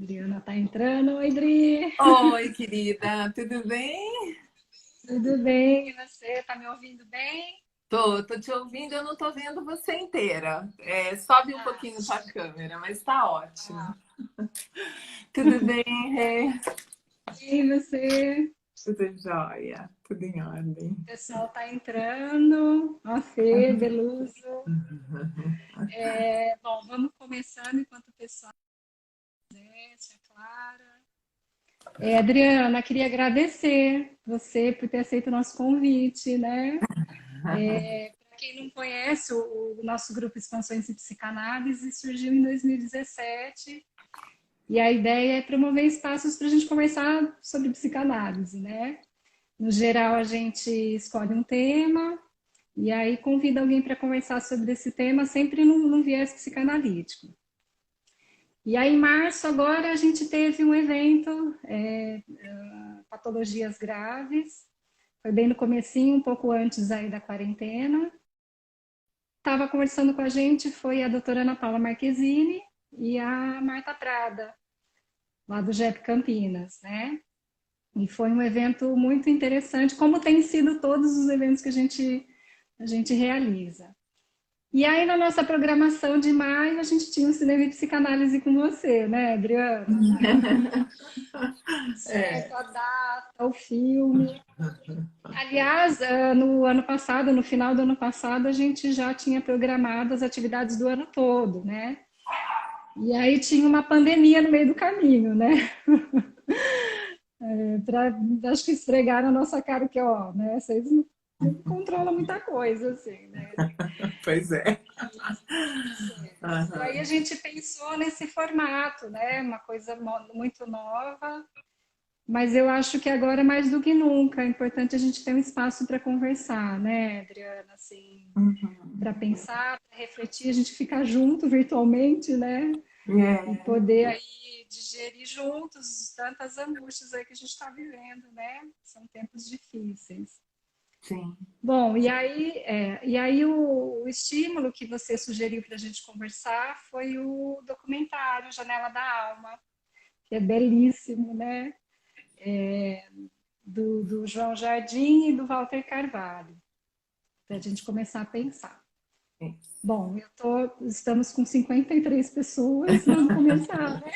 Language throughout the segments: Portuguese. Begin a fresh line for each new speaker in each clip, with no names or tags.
Adriana tá entrando. Oi, Dri.
Oi, querida, tudo bem?
Tudo bem? E você? Tá me ouvindo bem?
Tô te ouvindo, eu não tô vendo você inteira. Sobe um
Ah,
pouquinho tua câmera, mas tá ótimo.
ah.
Tudo bem, Rê?
E você?
Tudo jóia, tudo em ordem.
O pessoal tá entrando. A Fê, Beluso. Bom, vamos começando enquanto o pessoal desce, a Clara. Adriana, queria agradecer você por ter aceito o nosso convite, né? Para quem não conhece, o nosso grupo Expansões em Psicanálise surgiu em 2017. E a ideia é promover espaços para a gente conversar sobre psicanálise, né? No geral, a gente escolhe um tema e aí convida alguém para conversar sobre esse tema, sempre num viés psicanalítico. E aí, em março, agora, a gente teve um evento, Patologias Graves, foi bem no comecinho, um pouco antes aí da quarentena. Estava conversando com a gente, foi a doutora Ana Paula Marquezine e a Marta Prada, lá do JEP Campinas, né? E foi um evento muito interessante, como tem sido todos os eventos que a gente realiza. E aí, na nossa programação de maio, a gente tinha um cinema e psicanálise com você, né, Adriana? Certo,
É.
a data, o filme. Aliás, no ano passado, no final do ano passado, a gente já tinha programado as atividades do ano todo, né? E aí tinha uma pandemia no meio do caminho, né? Acho que esfregaram a nossa cara que, ó, né? Vocês não controlam muita coisa, assim, né?
Pois é.
E aí a
Aham.
gente pensou nesse formato, né? Uma coisa muito nova, mas eu acho que agora mais do que nunca é importante a gente ter um espaço para conversar, né, Adriana? Assim,
Uhum.
para pensar, para refletir, a gente ficar junto virtualmente, né? E
É,
poder aí digerir juntos tantas angústias aí que a gente está vivendo, né? São tempos difíceis.
sim.
Bom, e aí o estímulo que você sugeriu para a gente conversar foi o documentário Janela da Alma, que é belíssimo, né? Do João Jardim e do Walter Carvalho, para a gente começar a pensar.
Sim.
Bom, estamos com 53 pessoas, vamos começar, né?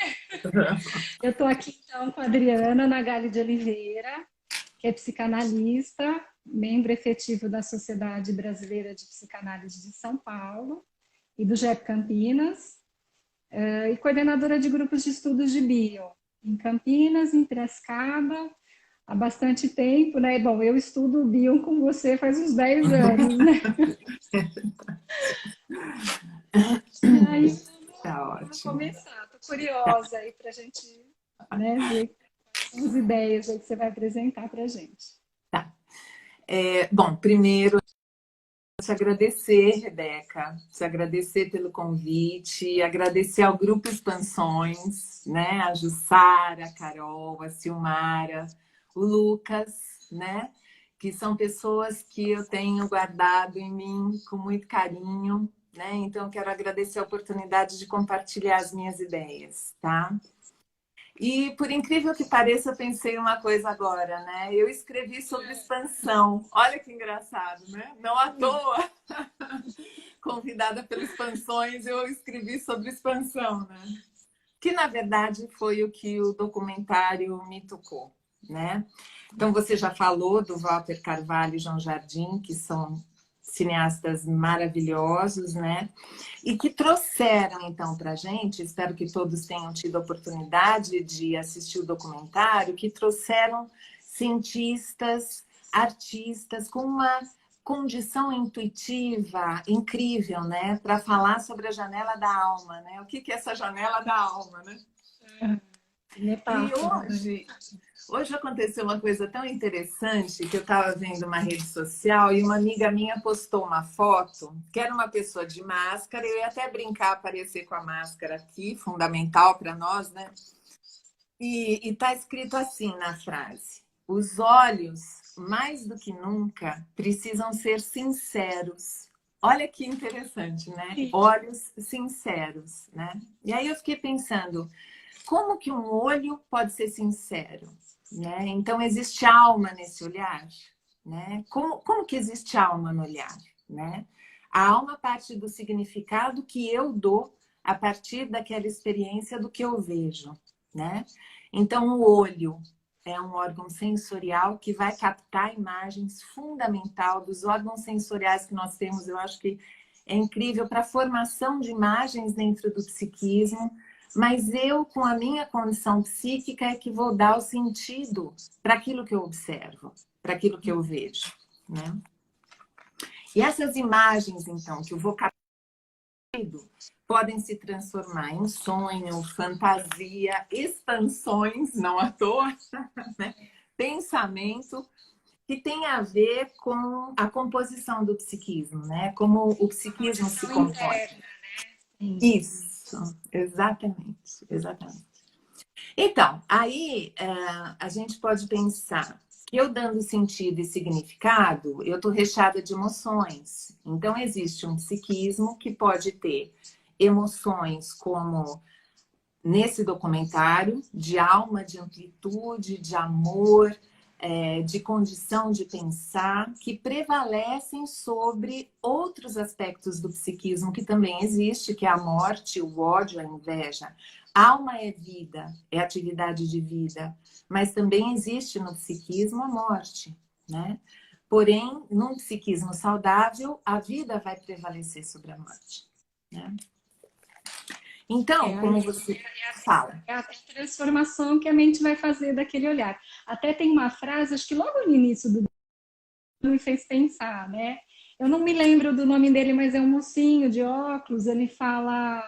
Eu estou aqui então com a Adriana Nagali de Oliveira, que é psicanalista, membro efetivo da Sociedade Brasileira de Psicanálise de São Paulo e do JEP Campinas, e coordenadora de grupos de estudos de bio em Campinas, em Piracicaba, há bastante tempo, né? Bom, eu estudo bio com você faz uns 10 anos, né? E aí,
Tá
vamos
ótimo.
começar. Estou curiosa aí para a gente, né, ver quais são as ideias aí que você vai apresentar para a gente.
Tá. Bom, primeiro, te agradecer, Rebeca, te agradecer pelo convite, agradecer ao Grupo Expansões, né? A Jussara, a Carol, a Silmara, o Lucas, né? Que são pessoas que eu tenho guardado em mim com muito carinho, né? Então, eu quero agradecer a oportunidade de compartilhar as minhas ideias, tá? E, por incrível que pareça, eu pensei uma coisa agora, né? Eu escrevi sobre expansão. Olha que engraçado, né? Não à toa, convidada pelo Expansões, eu escrevi sobre expansão, né? Que, na verdade, foi o que o documentário me tocou, né? Então, você já falou do Walter Carvalho e João Jardim, que são cineastas maravilhosos, né? E que trouxeram, então, para a gente, espero que todos tenham tido a oportunidade de assistir o documentário, que trouxeram cientistas, artistas com uma condição intuitiva incrível, né? Para falar sobre a janela da alma, né? O que é essa janela da alma, né? E
Metáfora, né?
hoje aconteceu uma coisa tão interessante que eu estava vendo uma rede social e uma amiga minha postou uma foto que era uma pessoa de máscara. Eu ia até brincar, aparecer com a máscara aqui, fundamental para nós, né? E está escrito assim na frase: os olhos, mais do que nunca, precisam ser sinceros. Olha que interessante, né?
Sim.
Olhos sinceros, né? E aí eu fiquei pensando, como que um olho pode ser sincero, né? Então, existe alma nesse olhar, né? Como que existe alma no olhar, né? A alma parte do significado que eu dou a partir daquela experiência do que eu vejo, né? Então, o olho é um órgão sensorial que vai captar imagens fundamental dos órgãos sensoriais que nós temos. Eu acho que é incrível para a formação de imagens dentro do psiquismo, mas eu, com a minha condição psíquica, é que vou dar o sentido para aquilo que eu observo, para aquilo que eu vejo, né? E essas imagens, então, que eu vou captar, podem se transformar em sonho, fantasia, expansões, não à toa, né? Pensamento, que tem a ver com a composição do psiquismo, né? Como o psiquismo se compõe. Isso, exatamente, exatamente. Então, aí a gente pode pensar que eu dando sentido e significado, eu estou recheada de emoções. Então, existe um psiquismo que pode ter emoções como nesse documentário, de alma, de amplitude, de amor, de condição de pensar, que prevalecem sobre outros aspectos do psiquismo que também existe, que é a morte, o ódio, a inveja. Alma é vida, é atividade de vida, mas também existe no psiquismo a morte, né? Porém, num psiquismo saudável, a vida vai prevalecer sobre a morte, né? Então, como você fala.
É a transformação que a mente vai fazer daquele olhar. Até tem uma frase, acho que logo no início do me fez pensar, né? Eu não me lembro do nome dele, mas é um mocinho de óculos. Ele fala: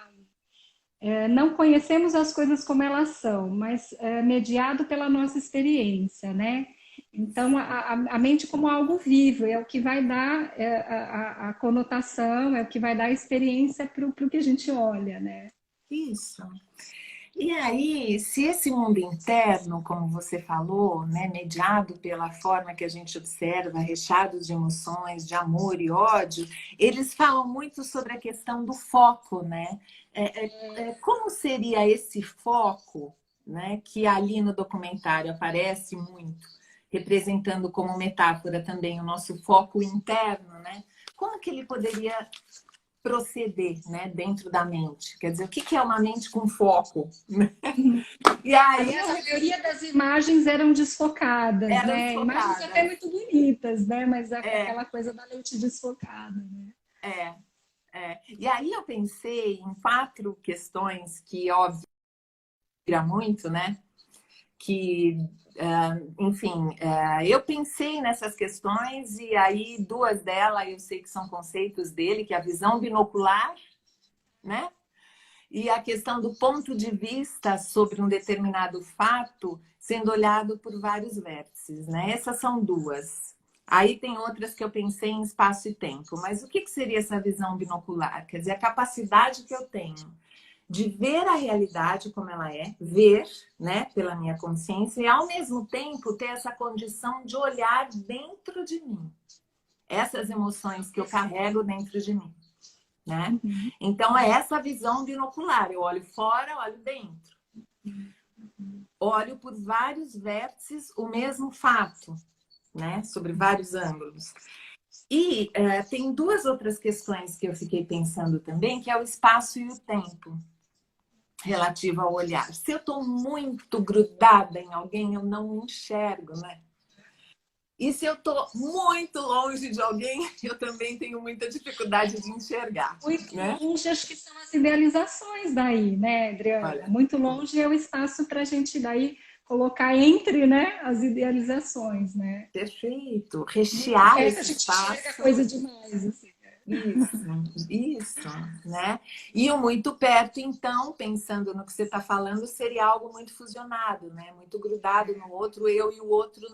não conhecemos as coisas como elas são, mas mediado pela nossa experiência, né? Então, a mente como algo vivo é o que vai dar a conotação, é o que vai dar a experiência para o que a gente olha, né?
Isso. E aí, se esse mundo interno, como você falou, né, mediado pela forma que a gente observa, recheado de emoções, de amor e ódio, eles falam muito sobre a questão do foco, né? Como seria esse foco, né, que ali no documentário aparece muito, representando como metáfora também o nosso foco interno, né? Como que ele poderia proceder, né, dentro da mente? Quer dizer, o que é uma mente com foco? E aí
Aliás, a maioria das imagens eram desfocadas,
eram
né? Imagens até
desfocadas.
muito bonitas, né? Mas aquela coisa da lente desfocada, né?
E aí eu pensei em 4 questões que, óbvio, muito, né? Que, enfim, eu pensei nessas questões e aí 2 delas eu sei que são conceitos dele, que é a visão binocular, né? E a questão do ponto de vista sobre um determinado fato sendo olhado por vários vértices, né? Essas são 2. Aí tem outras que eu pensei em espaço e tempo. Mas o que seria essa visão binocular? Quer dizer, a capacidade que eu tenho de ver a realidade como ela é, ver, né, pela minha consciência, e ao mesmo tempo ter essa condição de olhar dentro de mim. Essas emoções que eu carrego dentro de mim. Né? Então, é essa visão binocular. Eu olho fora, olho dentro. Olho por vários vértices o mesmo fato, né? Sobre vários ângulos. E tem 2 outras questões que eu fiquei pensando também, que é o espaço e o tempo relativo ao olhar. Se eu estou muito grudada em alguém, eu não enxergo, né? E se eu estou muito longe de alguém, eu também tenho muita dificuldade de enxergar.
Muito
Né?
longe, acho que são as idealizações daí, né, Adriana?
Olha,
muito longe é o espaço para a gente daí colocar entre, né, as idealizações, né?
Perfeito.
Muito
Rechear
perto, a
esse
gente enxerga
espaço.
coisa demais, assim.
Isso, né? E o muito perto, então, pensando no que você está falando, seria algo muito fusionado, né? Muito grudado no outro, eu e o outro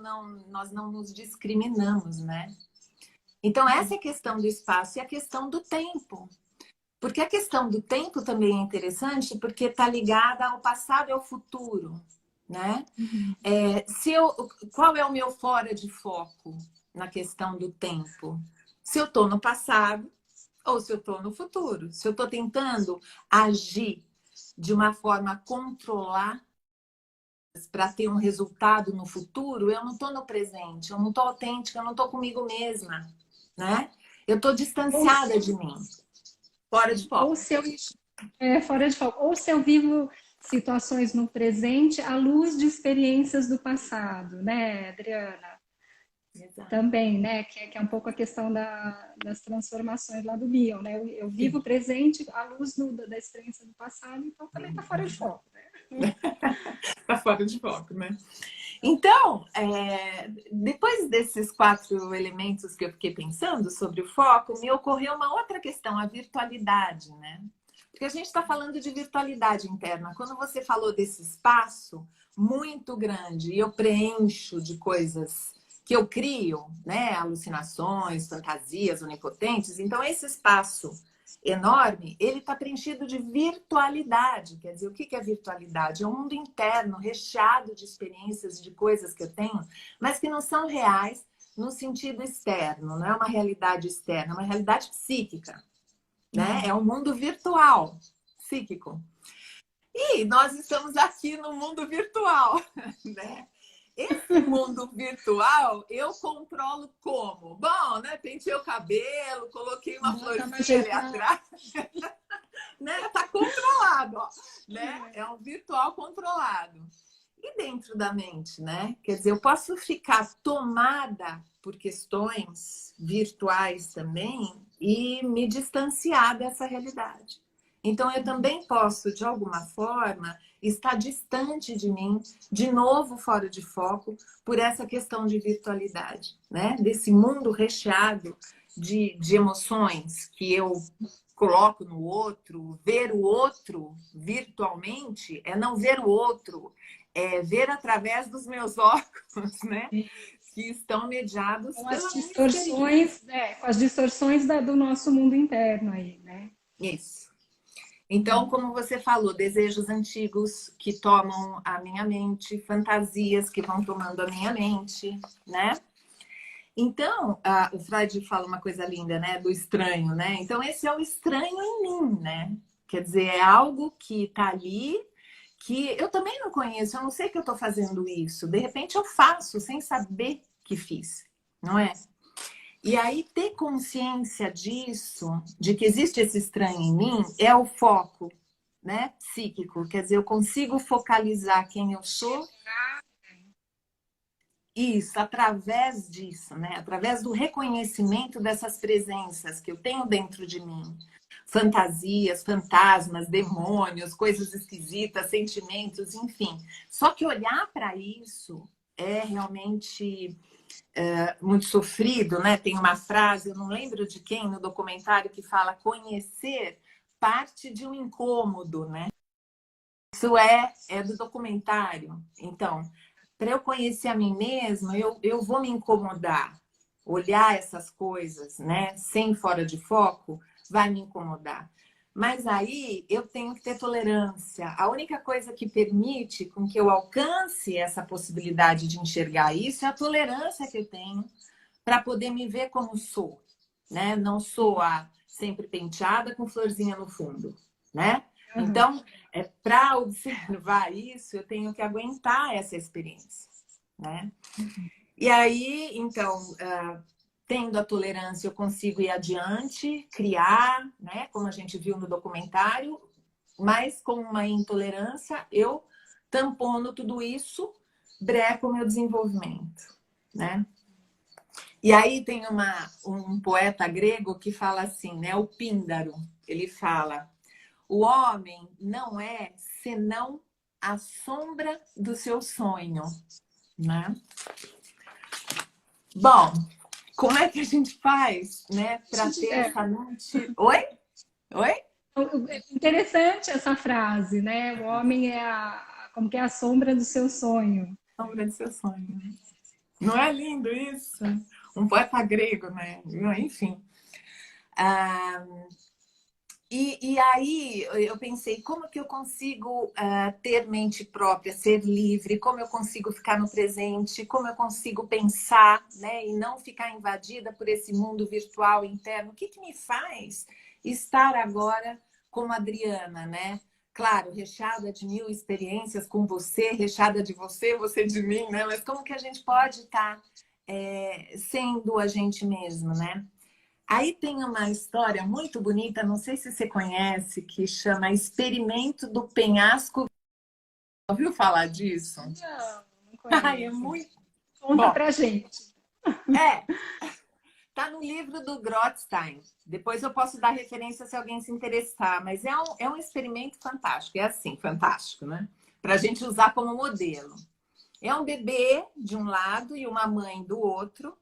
nós não nos discriminamos, né? Então, essa é a questão do espaço e a questão do tempo. Porque a questão do tempo também é interessante, porque está ligada ao passado e ao futuro, né? Qual é o meu fora de foco na questão do tempo? Se eu estou no passado ou se eu estou no futuro. Se eu estou tentando agir de uma forma a controlar para ter um resultado no futuro, eu não estou no presente, eu não estou autêntica, eu não estou comigo mesma, né? Eu estou distanciada de mim, fora de
Ou
foco.
se eu fora de foco, ou se eu vivo situações no presente à luz de experiências do passado, né, Adriana?
Exato.
Também, né, que é um pouco a questão das transformações lá do Bion, né? Eu vivo
Sim.
o presente à luz da experiência do passado, então também está fora de foco, né?
Tá fora de foco, né? Então, depois desses 4 elementos que eu fiquei pensando sobre o foco, me ocorreu uma outra questão, a virtualidade, né? Porque a gente está falando de virtualidade interna. Quando você falou desse espaço muito grande e eu preencho de coisas que eu crio, né? Alucinações, fantasias onipotentes. Então, esse espaço enorme, ele está preenchido de virtualidade. Quer dizer, o que é virtualidade? É um mundo interno, recheado de experiências, de coisas que eu tenho, mas que não são reais no sentido externo, não é uma realidade externa, é uma realidade psíquica, né? É um mundo virtual, psíquico. E nós estamos aqui no mundo virtual, né? Esse mundo virtual eu controlo como? Bom, né? Pentei o cabelo, coloquei uma florzinha ali atrás, né? Tá controlado, ó, né? É um virtual controlado. E dentro da mente, né? Quer dizer, eu posso ficar tomada por questões virtuais também e me distanciar dessa realidade. Então, eu também posso, de alguma forma, estar distante de mim, de novo fora de foco, por essa questão de virtualidade, né? Desse mundo recheado de emoções que eu coloco no outro. Ver o outro virtualmente é não ver o outro, é ver através dos meus óculos, né? Que estão mediados
Com
pela
as
minha experiência.
distorções, com as distorções do nosso mundo interno aí, né?
Isso. Então, como você falou, desejos antigos que tomam a minha mente, fantasias que vão tomando a minha mente, né? Então, o Freud fala uma coisa linda, né? Do estranho, né? Então, esse é o estranho em mim, né? Quer dizer, é algo que tá ali, que eu também não conheço, eu não sei que eu tô fazendo isso. De repente, eu faço sem saber que fiz, não é? E aí, ter consciência disso, de que existe esse estranho em mim, é o foco, né? Psíquico. Quer dizer, eu consigo focalizar quem eu sou. Isso, através disso, né? Através do reconhecimento dessas presenças que eu tenho dentro de mim. Fantasias, fantasmas, demônios, coisas esquisitas, sentimentos, enfim. Só que olhar para isso é realmente muito sofrido, né? Tem uma frase, eu não lembro de quem, no documentário, que fala conhecer parte de um incômodo, né? Isso é do documentário. Então, para eu conhecer a mim mesma, eu vou me incomodar. Olhar essas coisas, né, sem fora de foco, vai me incomodar. Mas aí eu tenho que ter tolerância. A única coisa que permite com que eu alcance essa possibilidade de enxergar isso é a tolerância que eu tenho para poder me ver como sou, né? Não sou a sempre penteada com florzinha no fundo, né? Então, para observar isso, eu tenho que aguentar essa experiência, né? E aí, então, tendo a tolerância, eu consigo ir adiante, criar, né? Como a gente viu no documentário, mas com uma intolerância, eu tampono tudo isso, breco o meu desenvolvimento, né? E aí tem um poeta grego que fala assim, né? O Píndaro, ele fala: o homem não é senão a sombra do seu sonho, né? Bom, como é que a gente faz, né, para ter essa mente? Oi? Oi?
É interessante essa frase, né? O homem é como que é a sombra do seu sonho.
Sombra do seu sonho. Não é lindo isso? Um poeta grego, né? Enfim. E aí eu pensei, como que eu consigo ter mente própria, ser livre, como eu consigo ficar no presente, como eu consigo pensar, né, e não ficar invadida por esse mundo virtual interno. O que me faz estar agora como Adriana, né? claro, recheada de mil experiências com você, recheada de você, você de mim, né? Mas como que a gente pode estar sendo a gente mesmo, né? Aí tem uma história muito bonita, não sei se você conhece, que chama Experimento do Penhasco. Ouviu falar disso?
Não
Ai, é
conheço.
muito
Conta
bom.
pra gente.
É, tá no livro do Grotstein. Depois eu posso dar referência se alguém se interessar, mas é um experimento fantástico. É assim, fantástico, né? Para a gente usar como modelo. É um bebê de um lado e uma mãe do outro.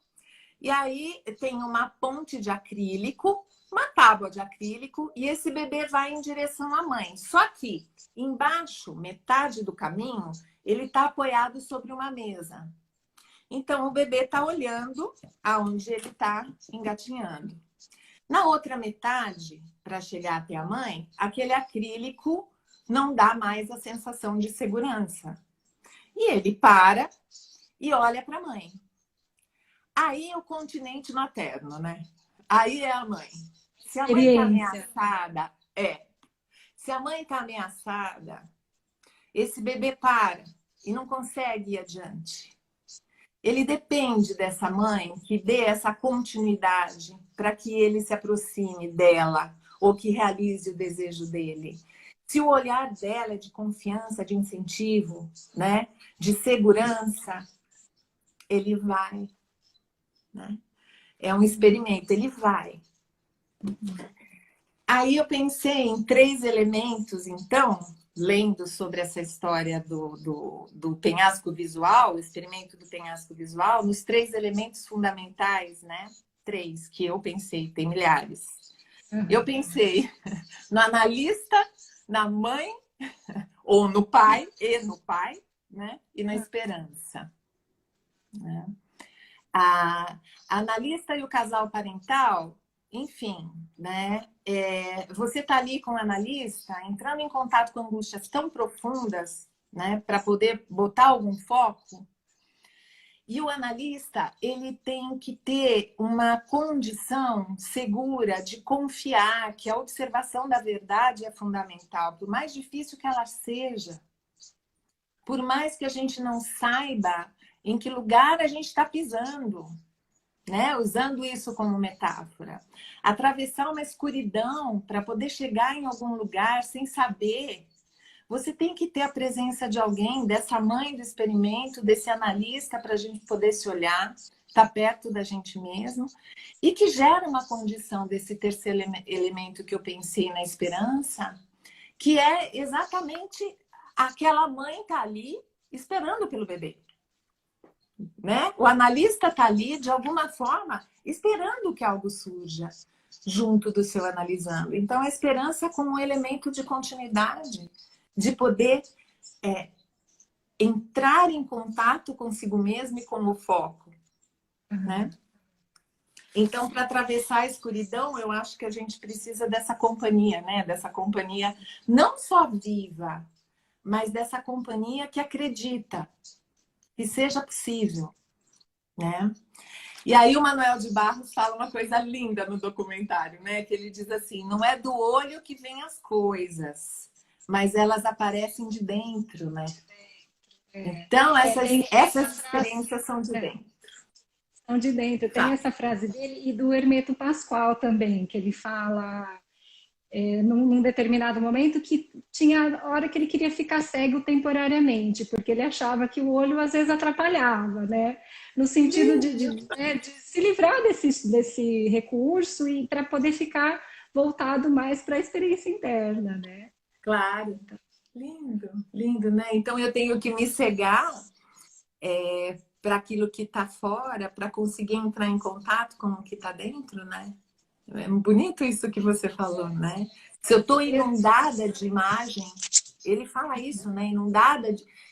E aí tem uma ponte de acrílico, uma tábua de acrílico, e esse bebê vai em direção à mãe. Só que embaixo, metade do caminho, ele está apoiado sobre uma mesa. Então o bebê está olhando aonde ele está engatinhando. Na outra metade, para chegar até a mãe, aquele acrílico não dá mais a sensação de segurança. E ele para e olha para a mãe. Aí é o continente materno, né? Aí é a mãe. Se a mãe está
Experiência.
ameaçada, Se a mãe está ameaçada, esse bebê para e não consegue ir adiante. Ele depende dessa mãe que dê essa continuidade para que ele se aproxime dela ou que realize o desejo dele. Se o olhar dela é de confiança, de incentivo, né? De segurança, ele vai, né? É um experimento, ele vai. Aí eu pensei em 3 elementos, então, lendo sobre essa história do penhasco visual, o experimento do penhasco visual, nos 3 elementos fundamentais, né? 3 que eu pensei, tem milhares. Eu pensei no analista, na mãe, ou no pai, né? E na esperança. Né? A analista e o casal parental, enfim, né? Você está ali com o analista, entrando em contato com angústias tão profundas, né? Para poder botar algum foco. E o analista, ele tem que ter uma condição segura de confiar que a observação da verdade é fundamental, por mais difícil que ela seja, por mais que a gente não saiba em que lugar a gente está pisando, né? Usando isso como metáfora. Atravessar uma escuridão para poder chegar em algum lugar sem saber. Você tem que ter a presença de alguém, dessa mãe do experimento, desse analista, para a gente poder se olhar, estar perto da gente mesmo, e que gera uma condição desse terceiro elemento que eu pensei na esperança, que é exatamente aquela mãe tá ali esperando pelo bebê. Né? O analista está ali, de alguma forma, esperando que algo surja junto do seu analisando. Então, a esperança como um elemento de continuidade, de poder entrar em contato consigo mesmo e com o foco. Né? Então, para atravessar a escuridão, eu acho que a gente precisa dessa companhia, né? Dessa companhia não só viva, mas dessa companhia que acredita que seja possível. Né? E aí o Manuel de Barros fala uma coisa linda no documentário, né? Que ele diz assim, não é do olho que vêm as coisas, mas elas aparecem de dentro, né? Então, essas experiências são de dentro.
São de dentro. Tem essa frase dele e do Hermeto Pascoal também, que ele fala num determinado momento que tinha hora que ele queria ficar cego temporariamente, porque ele achava que o olho às vezes atrapalhava, né? No sentido de se livrar desse recurso e para poder ficar voltado mais para a experiência interna, né?
Claro. Lindo, lindo, né? Então eu tenho que me cegar para aquilo que está fora, para conseguir entrar em contato com o que está dentro, né? É bonito isso que você falou, né? Se eu estou inundada de imagem, ele fala isso, né?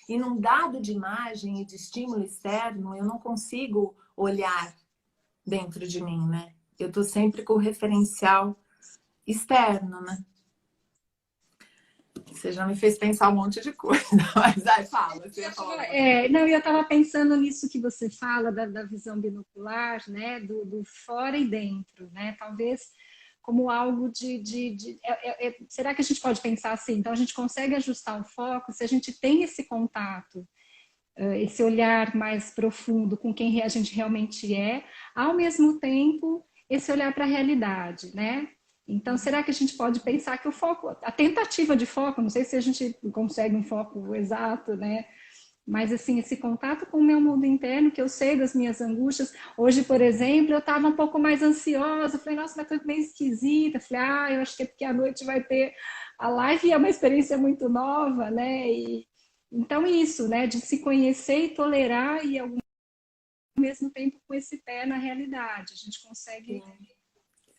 Inundado de imagem e de estímulo externo, eu não consigo olhar dentro de mim, né? Eu estou sempre com o referencial externo, né? Você já me fez pensar um monte de coisa, mas aí fala, você ia falar.
Não, eu estava pensando nisso que você fala da visão binocular, né? Do fora e dentro, né? Talvez como algo será que a gente pode pensar assim? Então, a gente consegue ajustar o foco se a gente tem esse contato, esse olhar mais profundo com quem a gente realmente é, ao mesmo tempo, esse olhar para a realidade, né? Então, será que a gente pode pensar que o foco, a tentativa de foco, não sei se a gente consegue um foco exato, né? Mas, assim, esse contato com o meu mundo interno, que eu sei das minhas angústias. Hoje, por exemplo, eu estava um pouco mais ansiosa. Falei, nossa, mas coisa meio esquisita. Falei, eu acho que é porque à noite vai ter a live e é uma experiência muito nova, né? Então, isso, né? De se conhecer e tolerar e, ao mesmo tempo, com esse pé na realidade. A gente consegue,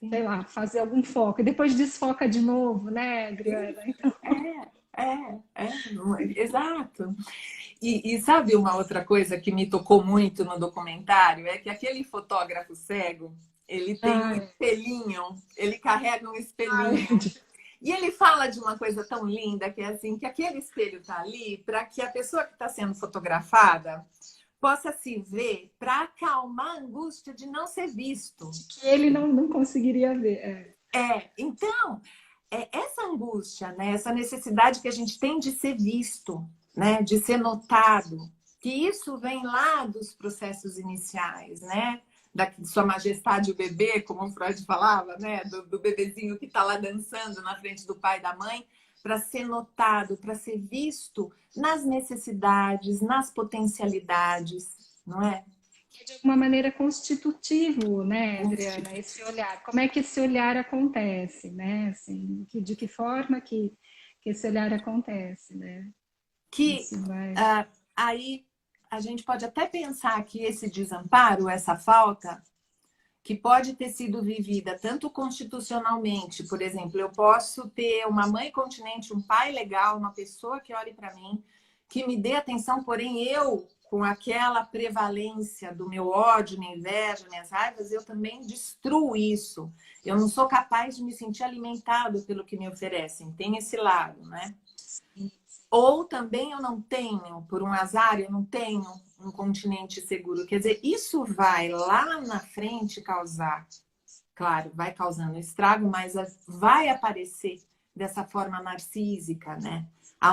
sei lá, fazer algum foco. E depois desfoca de novo, né, Adriana? Então...
Exato. E sabe uma outra coisa que me tocou muito no documentário? É que aquele fotógrafo cego, ele tem um espelhinho, ele carrega um espelhinho. E ele fala de uma coisa tão linda, que é assim, que aquele espelho está ali para que a pessoa que está sendo fotografada possa se ver, para acalmar a angústia de não ser visto.
Que ele não conseguiria ver.
Então, essa angústia, né, essa necessidade que a gente tem de ser visto, né, de ser notado, que isso vem lá dos processos iniciais, né, da Sua Majestade o bebê, como o Freud falava, né, do bebezinho que está lá dançando na frente do pai e da mãe, para ser notado, para ser visto nas necessidades, nas potencialidades, não é?
De alguma maneira constitutivo, né, Adriana, esse olhar. Como é que esse olhar acontece, né? Assim, de que forma que esse olhar acontece, né?
Que aí a gente pode até pensar que esse desamparo, essa falta, que pode ter sido vivida tanto constitucionalmente, por exemplo, eu posso ter uma mãe continente, um pai legal, uma pessoa que olhe para mim, que me dê atenção, porém eu, com aquela prevalência do meu ódio, minha inveja, minhas raivas, eu também destruo isso. Eu não sou capaz de me sentir alimentado pelo que me oferecem. Tem esse lado, né? Ou também eu não tenho, por um azar, eu não tenho um continente seguro. Quer dizer, isso vai lá na frente causar, claro, vai causando estrago, mas vai aparecer dessa forma narcísica, né?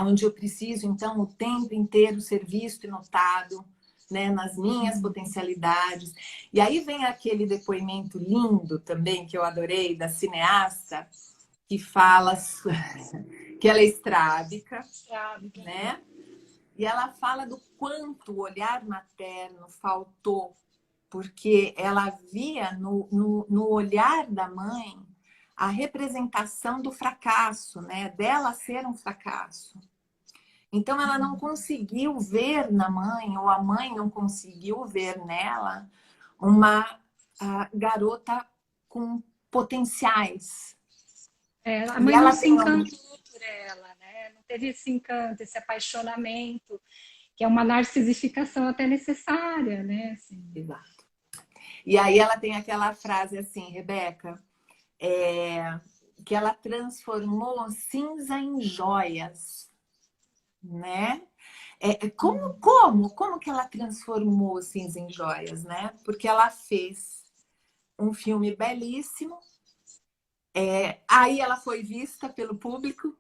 Onde eu preciso, então, o tempo inteiro ser visto e notado, né? Nas minhas potencialidades. E aí vem aquele depoimento lindo também, que eu adorei, da cineasta, que fala que ela é estrábica, né? E ela fala do quanto o olhar materno faltou, porque ela via no olhar da mãe a representação do fracasso, né? Dela ser um fracasso. Então, ela não conseguiu ver na mãe, ou a mãe não conseguiu ver nela, uma garota com potenciais.
A mãe não se encantou por ela, né? Não teve esse encanto, esse apaixonamento, que é uma narcisificação até necessária, né? Assim.
Exato. E aí ela tem aquela frase assim, Rebeca, que ela transformou cinza em joias, né? Como que ela transformou cinza em joias, né? Porque ela fez um filme belíssimo, aí ela foi vista pelo público,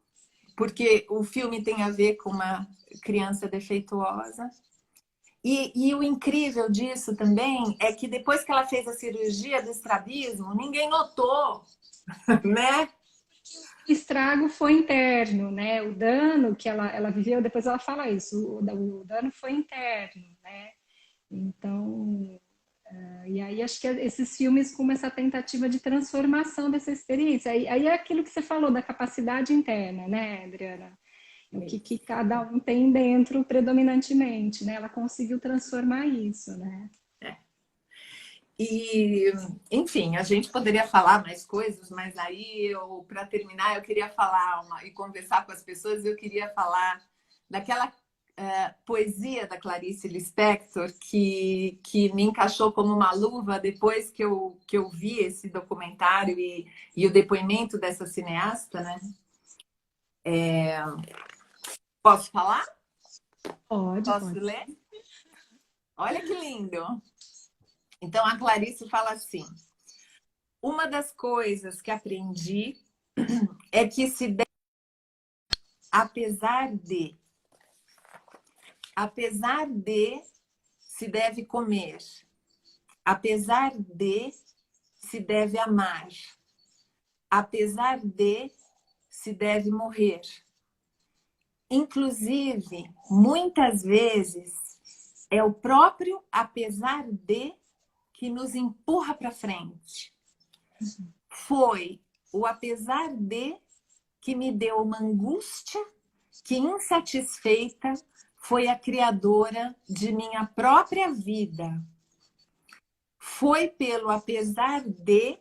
porque o filme tem a ver com uma criança defeituosa. E o incrível disso também é que depois que ela fez a cirurgia do estrabismo, ninguém notou, né?
O estrago foi interno, né? O dano que ela viveu, depois ela fala isso, o dano foi interno, né? Então, e aí acho que esses filmes com essa tentativa de transformação dessa experiência. Aí é aquilo que você falou da capacidade interna, né, Adriana? O que cada um tem dentro predominantemente, né? Ela conseguiu transformar isso, né?
E, enfim, a gente poderia falar mais coisas, mas aí, para terminar, eu queria falar e conversar com as pessoas, eu queria falar daquela poesia da Clarice Lispector que me encaixou como uma luva depois que eu vi esse documentário e o depoimento dessa cineasta, né? Posso falar? Posso ler? Olha que lindo! Então, a Clarice fala assim: uma das coisas que aprendi é que se deve, apesar de se deve comer, apesar de se deve amar, apesar de se deve morrer. Inclusive, muitas vezes, é o próprio apesar de que nos empurra para frente. Foi o apesar de que me deu uma angústia que, insatisfeita, foi a criadora de minha própria vida. Foi pelo apesar de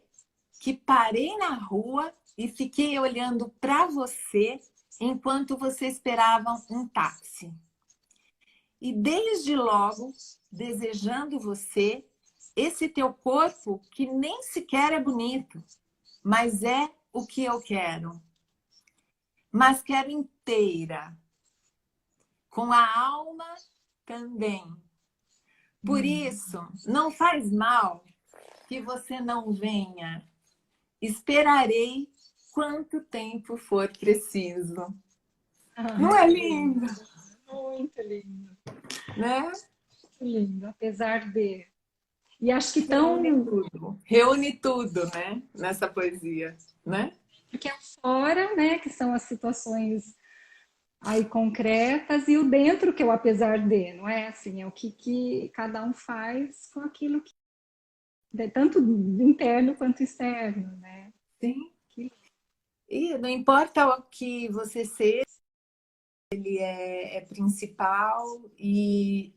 que parei na rua e fiquei olhando para você enquanto você esperava um táxi. E desde logo, desejando você, esse teu corpo que nem sequer é bonito, mas é o que eu quero. Mas quero inteira, com a alma também. Por isso, não faz mal que você não venha. Esperarei quanto tempo for preciso. Não é lindo?
Muito lindo.
Né?
Muito lindo, apesar de... E acho que
reúne tudo, né? Nessa poesia, né?
Porque é o fora, né? Que são as situações aí concretas, e o dentro, que é o apesar de, não é? Assim, é o que cada um faz com aquilo que... Tanto interno quanto externo, né?
Sim. E não importa o que você seja, ele é principal e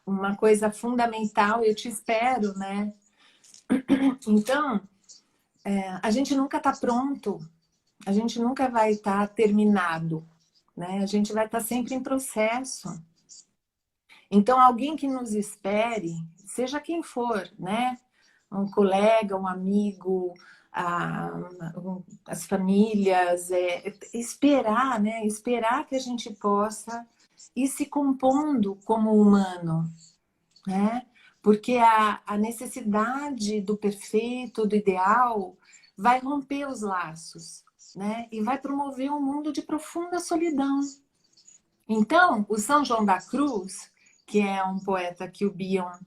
uma coisa fundamental, eu te espero, né? Então, a gente nunca está pronto, a gente nunca vai estar terminado, né? A gente vai estar sempre em processo. Então, alguém que nos espere, seja quem for, né? Um colega, um amigo, as famílias, esperar, né? Esperar que a gente possa ir se compondo como humano, né? Porque a necessidade do perfeito, do ideal, vai romper os laços, né? E vai promover um mundo de profunda solidão. Então, o São João da Cruz, que é um poeta que o Bion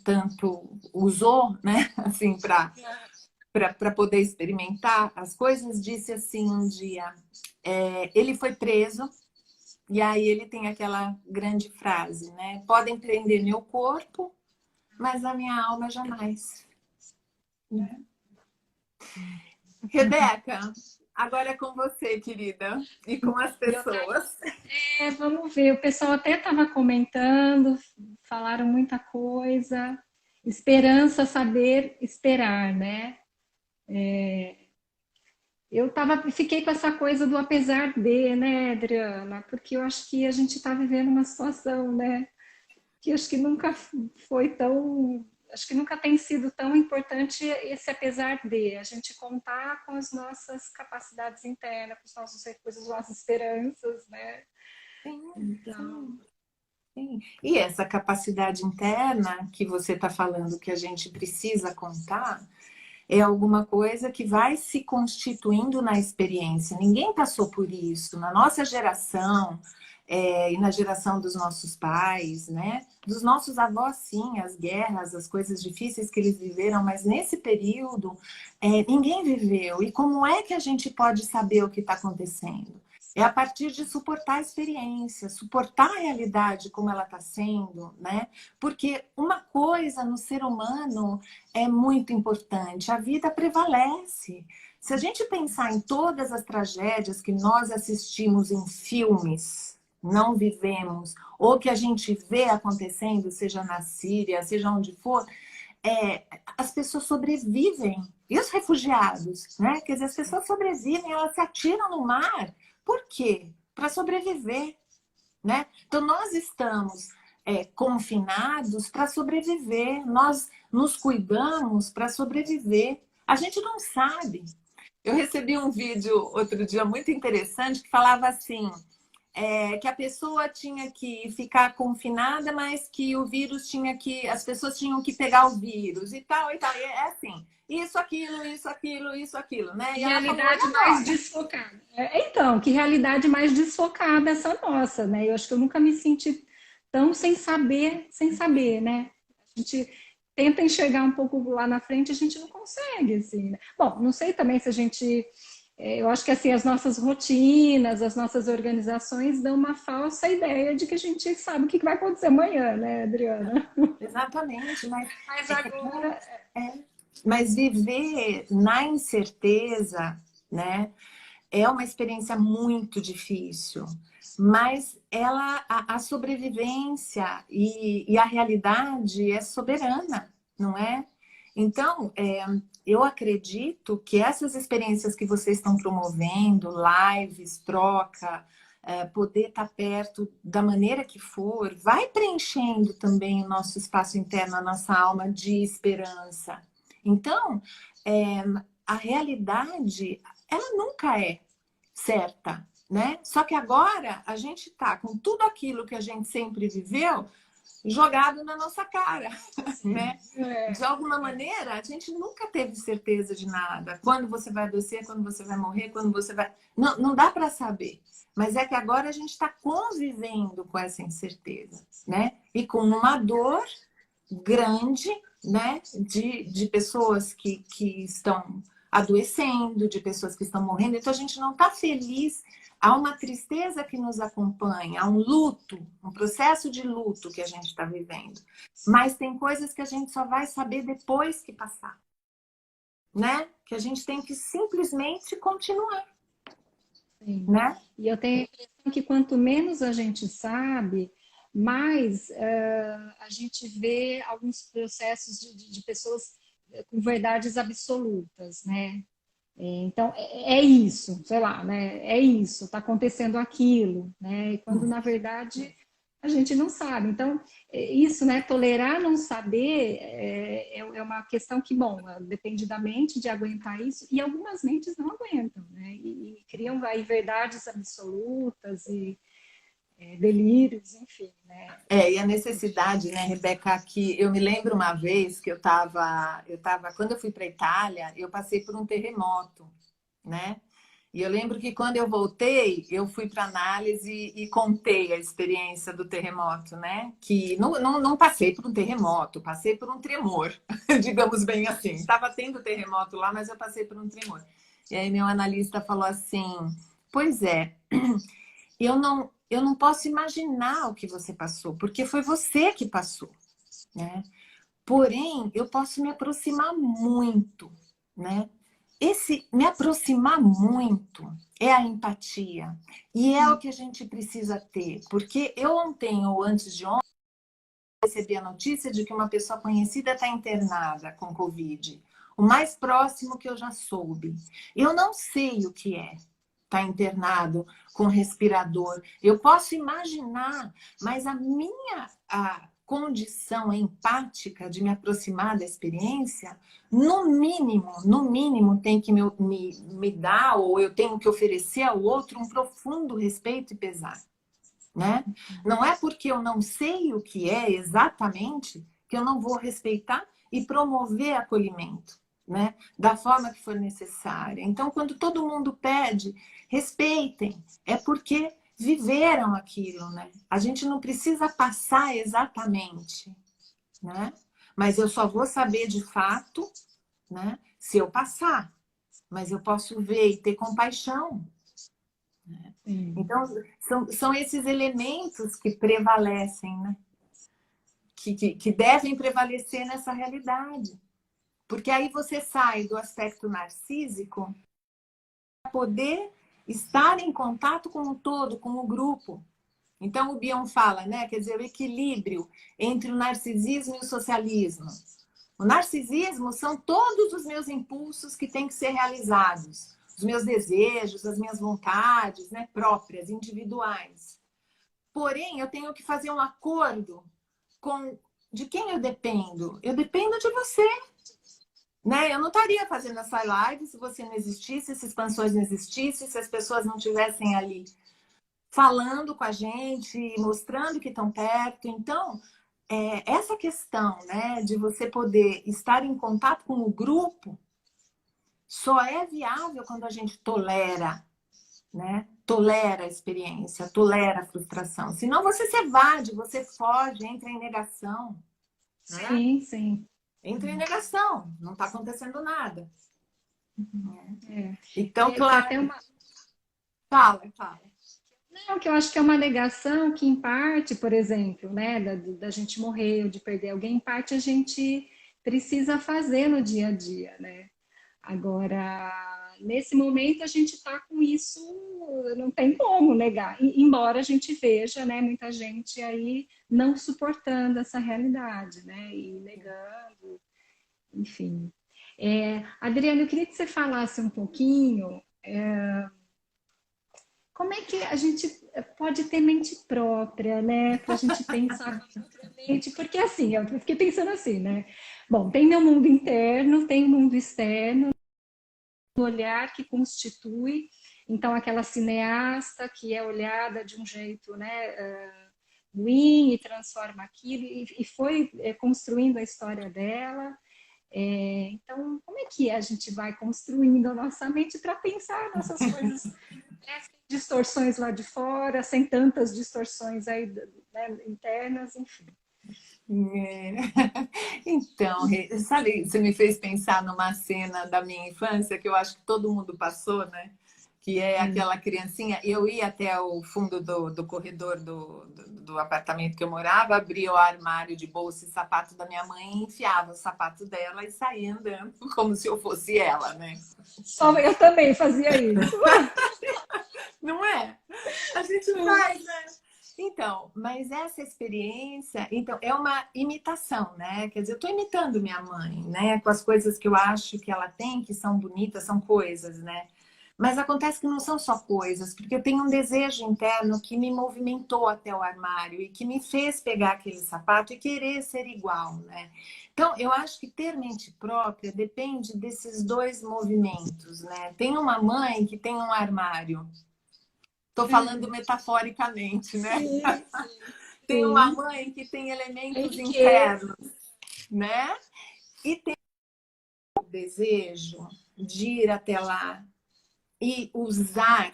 tanto usou, né? Assim, para poder experimentar as coisas, disse assim um dia, ele foi preso, e aí ele tem aquela grande frase, né? Podem prender meu corpo, mas a minha alma jamais. Né? Rebeca, agora é com você, querida, e com as pessoas.
Vamos ver, o pessoal até estava comentando, falaram muita coisa. Esperança, saber esperar, né? Fiquei com essa coisa do apesar de, né, Adriana? Porque eu acho que a gente está vivendo uma situação, né? Que acho que nunca foi tão, acho que nunca tem sido tão importante esse apesar de a gente contar com as nossas capacidades internas, com os nossos recursos, as nossas esperanças, né?
Sim,
Então,
sim. E essa capacidade interna que você está falando que a gente precisa contar é alguma coisa que vai se constituindo na experiência. Ninguém passou por isso. Na nossa geração, e na geração dos nossos pais, né? Dos nossos avós, sim, as guerras, as coisas difíceis que eles viveram, mas nesse período ninguém viveu. E como é que a gente pode saber o que está acontecendo? É a partir de suportar a experiência, suportar a realidade como ela está sendo, né? Porque uma coisa no ser humano é muito importante, a vida prevalece. Se a gente pensar em todas as tragédias que nós assistimos em filmes, não vivemos, ou que a gente vê acontecendo, seja na Síria, seja onde for, as pessoas sobrevivem. E os refugiados, né? Quer dizer, as pessoas sobrevivem, elas se atiram no mar. Por quê? Para sobreviver, né? Então, nós estamos confinados para sobreviver, nós nos cuidamos para sobreviver. A gente não sabe. Eu recebi um vídeo outro dia muito interessante que falava assim, que a pessoa tinha que ficar confinada, mas que o vírus as pessoas tinham que pegar o vírus e tal, e tal. E é assim, isso, aquilo, né?
Que
E ela falou, e
realidade mais
agora?
desfocada. Então, que realidade mais desfocada essa nossa, né? Eu acho que eu nunca me senti tão sem saber, né? A gente tenta enxergar um pouco lá na frente, a gente não consegue, assim, né? Bom, não sei também se a gente... Eu acho que, assim, as nossas rotinas, as nossas organizações dão uma falsa ideia de que a gente sabe o que vai acontecer amanhã, né, Adriana?
Exatamente,
Mas agora...
é, mas viver na incerteza, né? É uma experiência muito difícil, mas a sobrevivência e a realidade é soberana, não é? Então, eu acredito que essas experiências que vocês estão promovendo, lives, troca, poder estar perto da maneira que for, vai preenchendo também o nosso espaço interno, a nossa alma de esperança. Então, a realidade, ela nunca é certa, né? Só que agora a gente tá com tudo aquilo que a gente sempre viveu jogado na nossa cara, né? De alguma maneira, a gente nunca teve certeza de nada. Quando você vai adoecer, quando você vai morrer, quando você vai... Não dá para saber. Mas é que agora a gente está convivendo com essa incerteza, né? E com uma dor grande, né? De pessoas que estão adoecendo, de pessoas que estão morrendo. Então, a gente não está feliz. Há uma tristeza que nos acompanha, há um luto, um processo de luto que a gente está vivendo. Mas tem coisas que a gente só vai saber depois que passar, né? Que a gente tem que simplesmente continuar,
Sim.
né?
E eu tenho a impressão que quanto menos a gente sabe, mais a gente vê alguns processos de pessoas com verdades absolutas, né? Então, é isso, sei lá, né? É isso, está acontecendo aquilo, né? E quando, na verdade, a gente não sabe. Então, isso, né? Tolerar não saber é uma questão que, bom, depende da mente de aguentar isso, e algumas mentes não aguentam, né? E criam aí verdades absolutas e delírios, enfim, né?
E a necessidade, né, Rebeca, que eu me lembro uma vez que quando eu fui para a Itália, eu passei por um terremoto, né? E eu lembro que quando eu voltei, eu fui para análise e contei a experiência do terremoto, né? Que não passei por um terremoto, passei por um tremor, digamos bem assim. Estava tendo terremoto lá, mas eu passei por um tremor. E aí meu analista falou assim, pois é, eu não posso imaginar o que você passou, porque foi você que passou, né? Porém, eu posso me aproximar muito, né? Esse me aproximar muito é a empatia. E é o que a gente precisa ter. Porque eu ontem ou antes de ontem recebi a notícia de que uma pessoa conhecida está internada com Covid. O mais próximo que eu já soube. Eu não sei o que é estar internado com respirador. Eu posso imaginar, mas a condição empática de me aproximar da experiência, no mínimo tem que me dar, ou eu tenho que oferecer ao outro um profundo respeito e pesar, né? Não é porque eu não sei o que é exatamente que eu não vou respeitar e promover acolhimento, né? Da forma que for necessária. Então, quando todo mundo pede, respeitem, é porque viveram aquilo, né? A gente não precisa passar exatamente, né? Mas eu só vou saber de fato, né? Se eu passar. Mas eu posso ver e ter compaixão. Então, são esses elementos que prevalecem, né? Que devem prevalecer nessa realidade. Porque aí você sai do aspecto narcísico para poder estar em contato com o todo, com o grupo. Então, o Bion fala, né? Quer dizer, o equilíbrio entre o narcisismo e o socialismo. O narcisismo são todos os meus impulsos que têm que ser realizados. Os meus desejos, as minhas vontades, né, próprias, individuais. Porém, eu tenho que fazer um acordo com de quem eu dependo. Eu dependo de você. Né? Eu não estaria fazendo essa live se você não existisse, se expansões não existissem, se as pessoas não estivessem ali falando com a gente, mostrando que estão perto. Então, essa questão, né, de você poder estar em contato com o grupo só é viável quando a gente tolera, né? Tolera a experiência, tolera a frustração. Senão você se evade, você foge, entra em negação, né?
Sim, sim.
Entra em negação, não está acontecendo nada.
É.
Então,
Que é
claro.
até uma...
Fala.
Não, que eu acho que é uma negação que, em parte, por exemplo, né, da gente morrer ou de perder alguém, em parte a gente precisa fazer no dia a dia, né? Agora, nesse momento, a gente está com isso, não tem como negar, embora a gente veja, né, muita gente aí não suportando essa realidade, né, e negando, enfim. Adriana, eu queria que você falasse um pouquinho como é que a gente pode ter mente própria, né? Para a gente pensar propriamente, porque assim, eu fiquei pensando assim, né? Bom, tem meu mundo interno, tem o mundo externo, o olhar que constitui, então aquela cineasta que é olhada de um jeito, né? Ruim e transforma aquilo e foi construindo a história dela. Então, como é que a gente vai construindo a nossa mente para pensar nessas coisas, né, sem distorções lá de fora, sem tantas distorções aí, né, internas, enfim.
Então, sabe, você me fez pensar numa cena da minha infância que eu acho que todo mundo passou, né? Que é aquela criancinha. Eu ia até o fundo do corredor do apartamento que eu morava, abria o armário de bolsa e sapato da minha mãe, enfiava o sapato dela e saía andando como se eu fosse ela, né?
Só eu também fazia isso.
Não é? A gente faz, né? Então, mas essa experiência, então, é uma imitação, né? Quer dizer, eu estou imitando minha mãe, né? Com as coisas que eu acho que ela tem, que são bonitas, são coisas, né? Mas acontece que não são só coisas, porque eu tenho um desejo interno que me movimentou até o armário e que me fez pegar aquele sapato e querer ser igual, né? Então, eu acho que ter mente própria depende desses dois movimentos, né? Tem uma mãe que tem um armário. Estou falando metaforicamente, né?
Sim,
Tem uma
sim.
mãe que tem elementos
Tem que...
internos, né? E tem o desejo de ir até lá e usar,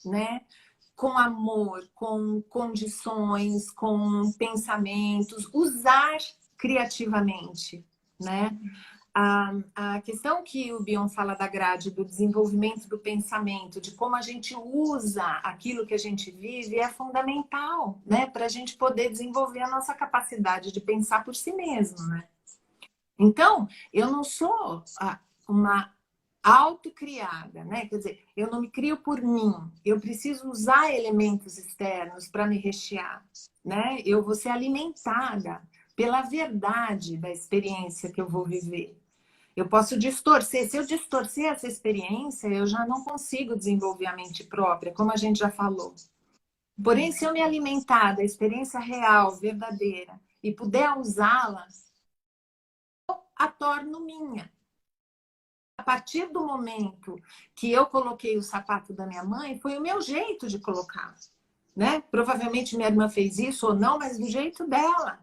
né? Com amor, com condições, com pensamentos, usar criativamente, né? A questão que o Bion fala da grade, do desenvolvimento do pensamento, de como a gente usa aquilo que a gente vive, é fundamental, né? Para a gente poder desenvolver a nossa capacidade de pensar por si mesmo, né? Então, eu não sou uma autocriada, né? Quer dizer, eu não me crio por mim, eu preciso usar elementos externos para me rechear, né? Eu vou ser alimentada pela verdade da experiência que eu vou viver. Eu posso distorcer. Se eu distorcer essa experiência, eu já não consigo desenvolver a mente própria, como a gente já falou. Porém, se eu me alimentar da experiência real, verdadeira, e puder usá-la, eu a torno minha. A partir do momento que eu coloquei o sapato da minha mãe, foi o meu jeito de colocar, né? Provavelmente minha irmã fez isso ou não, mas do jeito dela.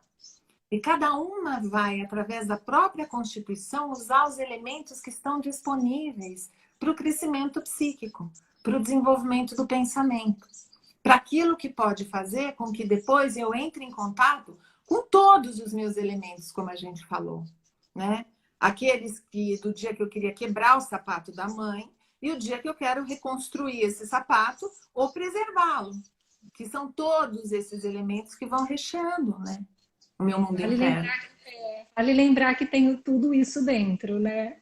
E cada uma vai, através da própria constituição, usar os elementos que estão disponíveis para o crescimento psíquico, para o desenvolvimento do pensamento, para aquilo que pode fazer com que depois eu entre em contato com todos os meus elementos, como a gente falou, né? Aqueles que do dia que eu queria quebrar o sapato da mãe e o dia que eu quero reconstruir esse sapato ou preservá-lo, que são todos esses elementos que vão recheando, né? O meu mundo interno.
Vale lembrar que tem tudo isso dentro, né?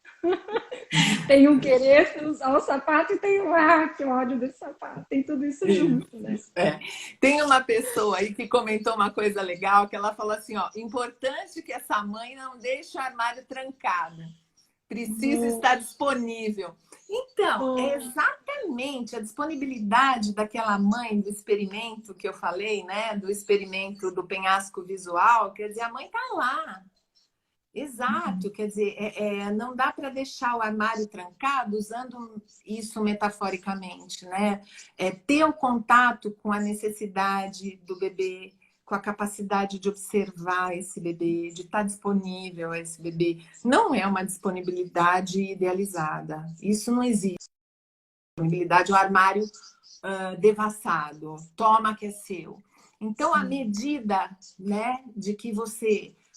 Tem um querer usar o sapato e tem o que ódio desse sapato. Tem tudo isso junto, né?
É. Tem uma pessoa aí que comentou uma coisa legal, que ela falou assim, ó, importante que essa mãe não deixe o armário trancado. Precisa estar disponível. Então, é exatamente a disponibilidade daquela mãe do experimento que eu falei, né? Do experimento do penhasco visual. Quer dizer, a mãe tá lá. Exato, quer dizer, não dá para deixar o armário trancado, usando isso metaforicamente, né? Ter o contato com a necessidade do bebê, com a capacidade de observar esse bebê, de estar disponível a esse bebê. Não é uma disponibilidade idealizada. Isso não existe. Disponibilidade, o armário devassado, toma que é seu. Então, à medida, né, de que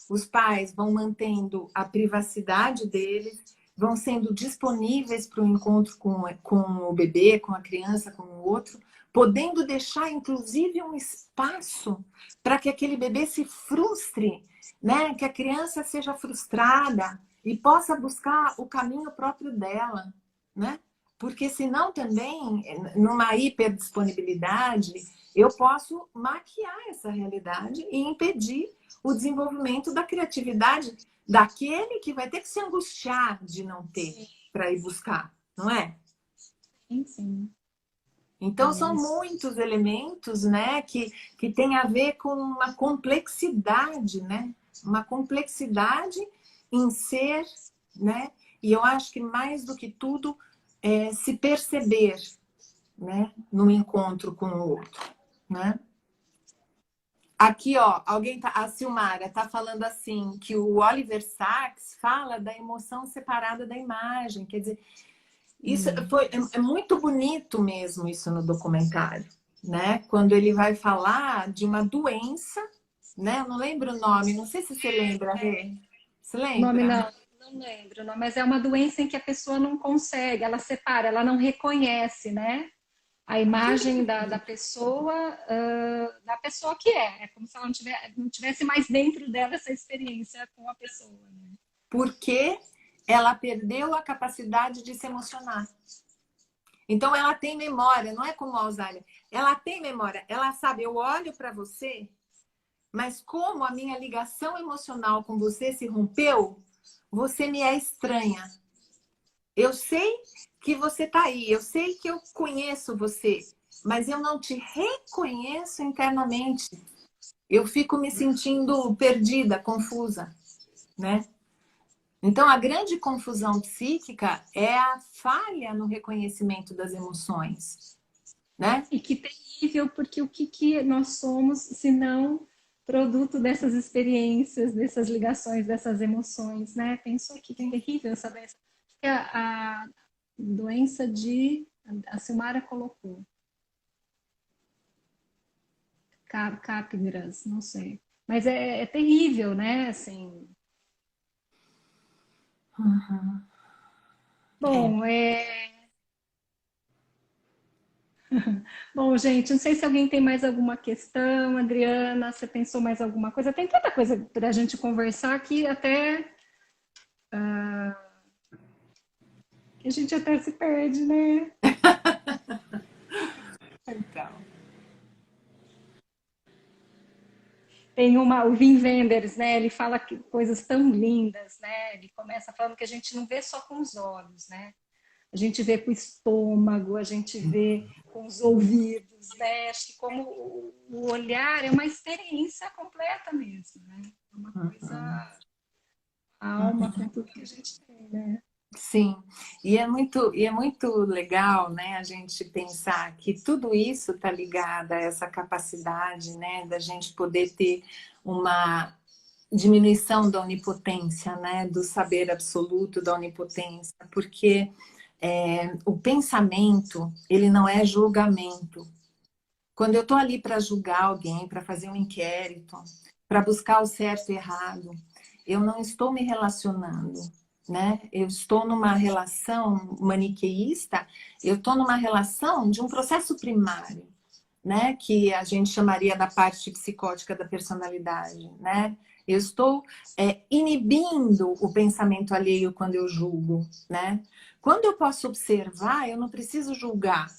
os pais vão mantendo a privacidade deles, vão sendo disponíveis para o encontro com o bebê, com a criança, com o outro, podendo deixar, inclusive, um espaço para que aquele bebê se frustre, né, que a criança seja frustrada e possa buscar o caminho próprio dela, né? Porque senão também, numa hiperdisponibilidade, eu posso maquiar essa realidade e impedir o desenvolvimento da criatividade daquele que vai ter que se angustiar de não ter para ir buscar, não é?
Sim, sim.
Então, são muitos elementos, né, que tem a ver com uma complexidade, né? Uma complexidade em ser, né? E eu acho que mais do que tudo, se perceber, né, no encontro com o outro, né? Aqui, ó, a Silmara está falando assim, que o Oliver Sacks fala da emoção separada da imagem. Quer dizer, isso é muito bonito mesmo, isso no documentário, né? Quando ele vai falar de uma doença, né? Eu não lembro o nome, não sei se você lembra, Rê. Você
O nome
lembra?
não lembro, não, mas é uma doença em que a pessoa não consegue, ela separa, ela não reconhece, né? A imagem da pessoa, da pessoa que é. É como se ela não tivesse mais dentro dela essa experiência com a pessoa. Né?
Porque ela perdeu a capacidade de se emocionar. Então, ela tem memória, não é como o Alzheimer. Ela tem memória, ela sabe, eu olho para você, mas como a minha ligação emocional com você se rompeu, você me é estranha. Eu sei que você está aí, eu sei que eu conheço você, mas eu não te reconheço internamente. Eu fico me sentindo perdida, confusa, né? Então, a grande confusão psíquica é a falha no reconhecimento das emoções, né?
E que terrível, porque o que nós somos, se não produto dessas experiências, dessas ligações, dessas emoções, né? Pensou aqui, que terrível essa doença. A doença a Silmara colocou. Capgras, não sei. Mas é terrível, né? Assim.
Uhum.
Bom, Bom, gente, não sei se alguém tem mais alguma questão. Adriana, você pensou mais alguma coisa? Tem tanta coisa para a gente conversar que até que a gente até se perde, né?
Então.
Tem o Wim Wenders, né? Ele fala coisas tão lindas, né? Ele começa falando que a gente não vê só com os olhos, né? A gente vê com o estômago, a gente vê com os ouvidos, né? Acho que como o olhar é uma experiência completa mesmo, né? É uma coisa, a alma com tudo que a gente tem, né?
Sim, e é muito legal, né, a gente pensar que tudo isso está ligado a essa capacidade, né, da gente poder ter uma diminuição da onipotência, né, do saber absoluto da onipotência, porque o pensamento, ele não é julgamento. Quando eu estou ali para julgar alguém, para fazer um inquérito, para buscar o certo e errado, eu não estou me relacionando, né? Eu estou numa relação maniqueísta, eu estou numa relação de um processo primário, né? Que a gente chamaria da parte psicótica da personalidade, né? Eu estou inibindo o pensamento alheio quando eu julgo, né? Quando eu posso observar, eu não preciso julgar,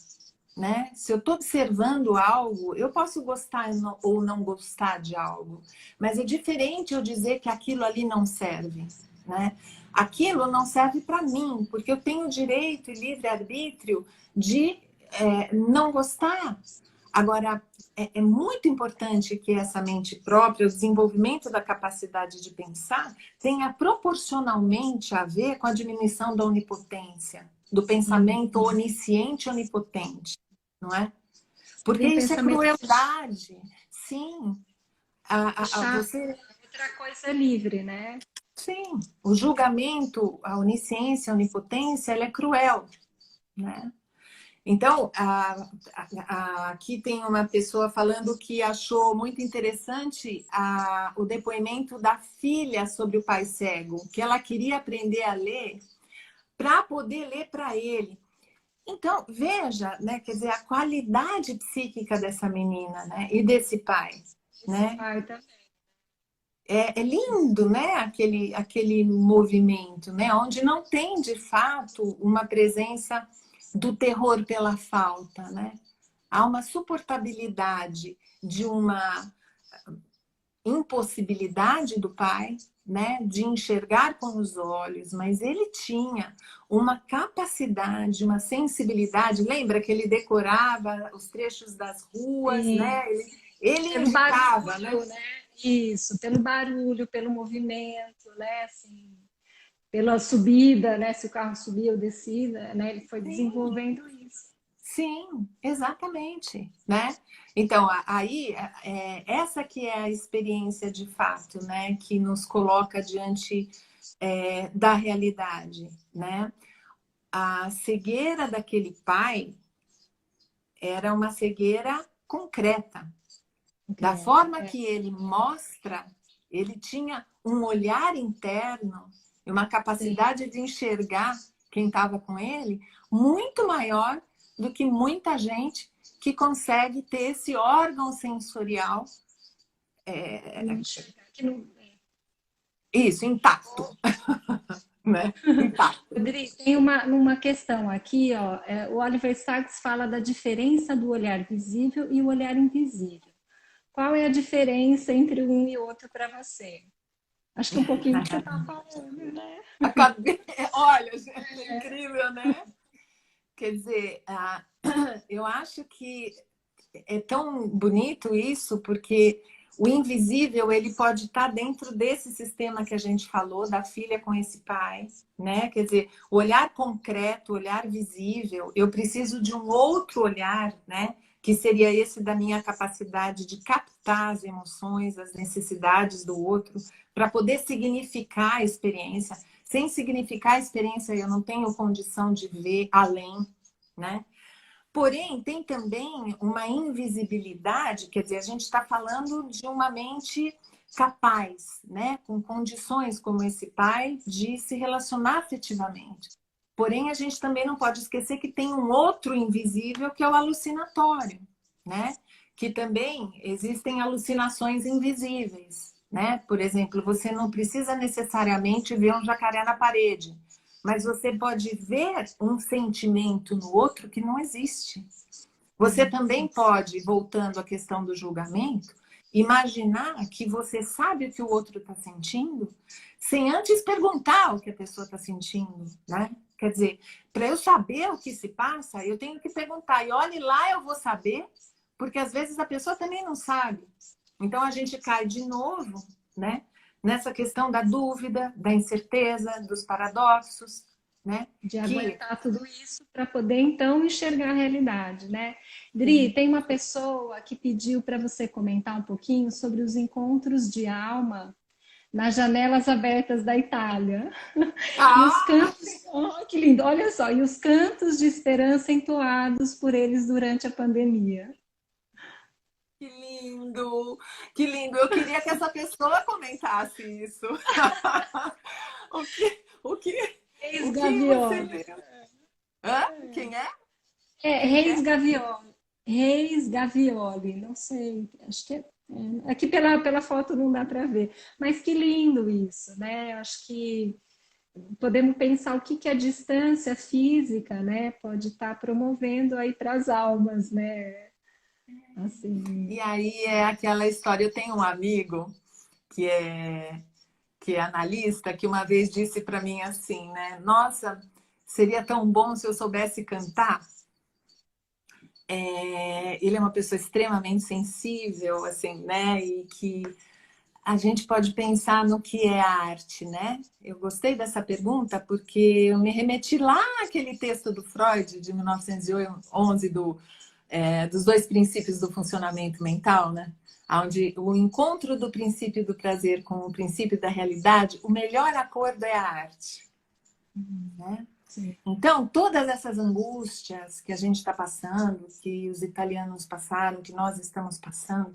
né? Se eu estou observando algo, eu posso gostar ou não gostar de algo, mas é diferente eu dizer que aquilo ali não serve, né? Aquilo não serve para mim, porque eu tenho direito e livre-arbítrio de não gostar. Agora, é muito importante que essa mente própria, o desenvolvimento da capacidade de pensar, tenha proporcionalmente a ver com a diminuição da onipotência, do pensamento onisciente e onipotente, não é? Porque
Seria um
isso é
pensamento
crueldade. Sim,
fechado,
você...
outra coisa livre, né?
Sim, o julgamento, a onisciência, a onipotência, ela é cruel, né? Então, aqui tem uma pessoa falando que achou muito interessante o depoimento da filha sobre o pai cego, que ela queria aprender a ler para poder ler para ele. Então, veja, né, quer dizer, a qualidade psíquica dessa menina, né, e desse pai, né?
Pai também.
É lindo, né, aquele movimento, né, onde não tem, de fato, uma presença do terror pela falta, né? Há uma suportabilidade de uma impossibilidade do pai, né, de enxergar com os olhos, mas ele tinha uma capacidade, uma sensibilidade. Lembra que ele decorava os trechos das ruas,
Sim.
né? Ele
Pelo
indicava, né?
barulho, né? Isso, pelo barulho, pelo movimento, né? Assim, pela subida, né? Se o carro subia ou descia, né? Ele foi
Sim,
desenvolvendo isso.
sim, exatamente, né? Então, aí, essa que é a experiência de fato, né? Que nos coloca diante da realidade, né? A cegueira daquele pai era uma cegueira concreta. Da
Concreta.
forma que ele mostra, ele tinha um olhar interno e uma
Sim.
capacidade de enxergar quem estava com ele muito maior do que muita gente que consegue ter esse órgão sensorial
Que não...
isso, intacto, né? Intacto.
Rodrigo, tem uma questão aqui, ó. O Oliver Sacks fala da diferença do olhar visível e o olhar invisível. Qual é a diferença entre um e outro para você? Acho que um pouquinho que você está falando, né?
Olha, gente, é incrível, né? Quer dizer, eu acho que é tão bonito isso, porque o invisível ele pode estar dentro desse sistema que a gente falou, da filha com esse pai, né? Quer dizer, o olhar concreto, o olhar visível, eu preciso de um outro olhar, né? Que seria esse da minha capacidade de captar as emoções, as necessidades do outro, para poder significar a experiência. Sem significar a experiência, eu não tenho condição de ver além, né? Porém, tem também uma invisibilidade, quer dizer, a gente está falando de uma mente capaz, né, com condições como esse pai, de se relacionar afetivamente. Porém, a gente também não pode esquecer que tem um outro invisível que é o alucinatório, né? Que também existem alucinações invisíveis, né? Por exemplo, você não precisa necessariamente ver um jacaré na parede, mas você pode ver um sentimento no outro que não existe. Você também pode, voltando à questão do julgamento, imaginar que você sabe o que o outro está sentindo, sem antes perguntar o que a pessoa está sentindo, né? Quer dizer, para eu saber o que se passa, eu tenho que perguntar. E olhe lá, eu vou saber, porque às vezes a pessoa também não sabe. Então a gente cai de novo, né? Nessa questão da dúvida, da incerteza, dos paradoxos, né?
De
Que
aguentar tudo isso para poder então enxergar a realidade, né? Dri,
sim.
tem uma pessoa que pediu para você comentar um pouquinho sobre os encontros de alma nas janelas abertas da Itália. E os
Ah,
cantos, oh, que lindo, olha só, e os cantos de esperança entoados por eles durante a pandemia.
que lindo! Que lindo! Eu queria que essa pessoa comentasse isso. O que,
Reis
o que você
Gavioli.
leu? Hã? Quem é? Quem que
Reis
é?
Gavioli. Reis Gavioli, não sei, acho que aqui pela foto não dá para ver, mas que lindo isso, né? Acho que podemos pensar o que, que a distância física, né, pode estar promovendo aí para as almas, né? Assim,
E aí é aquela história. Eu tenho um amigo que é, que é analista que uma vez disse para mim assim, né? Nossa, seria tão bom se eu soubesse cantar. ele é uma pessoa extremamente sensível, assim, né? E que a gente pode pensar no que é a arte, né? Eu gostei dessa pergunta porque eu me remeti lá àquele texto do Freud, de 1911, dos dois princípios do funcionamento mental, né? Onde o encontro do princípio do prazer com o princípio da realidade, o melhor acordo é a arte, né?
Sim.
Então, todas essas angústias que a gente está passando, que os italianos passaram, que nós estamos passando,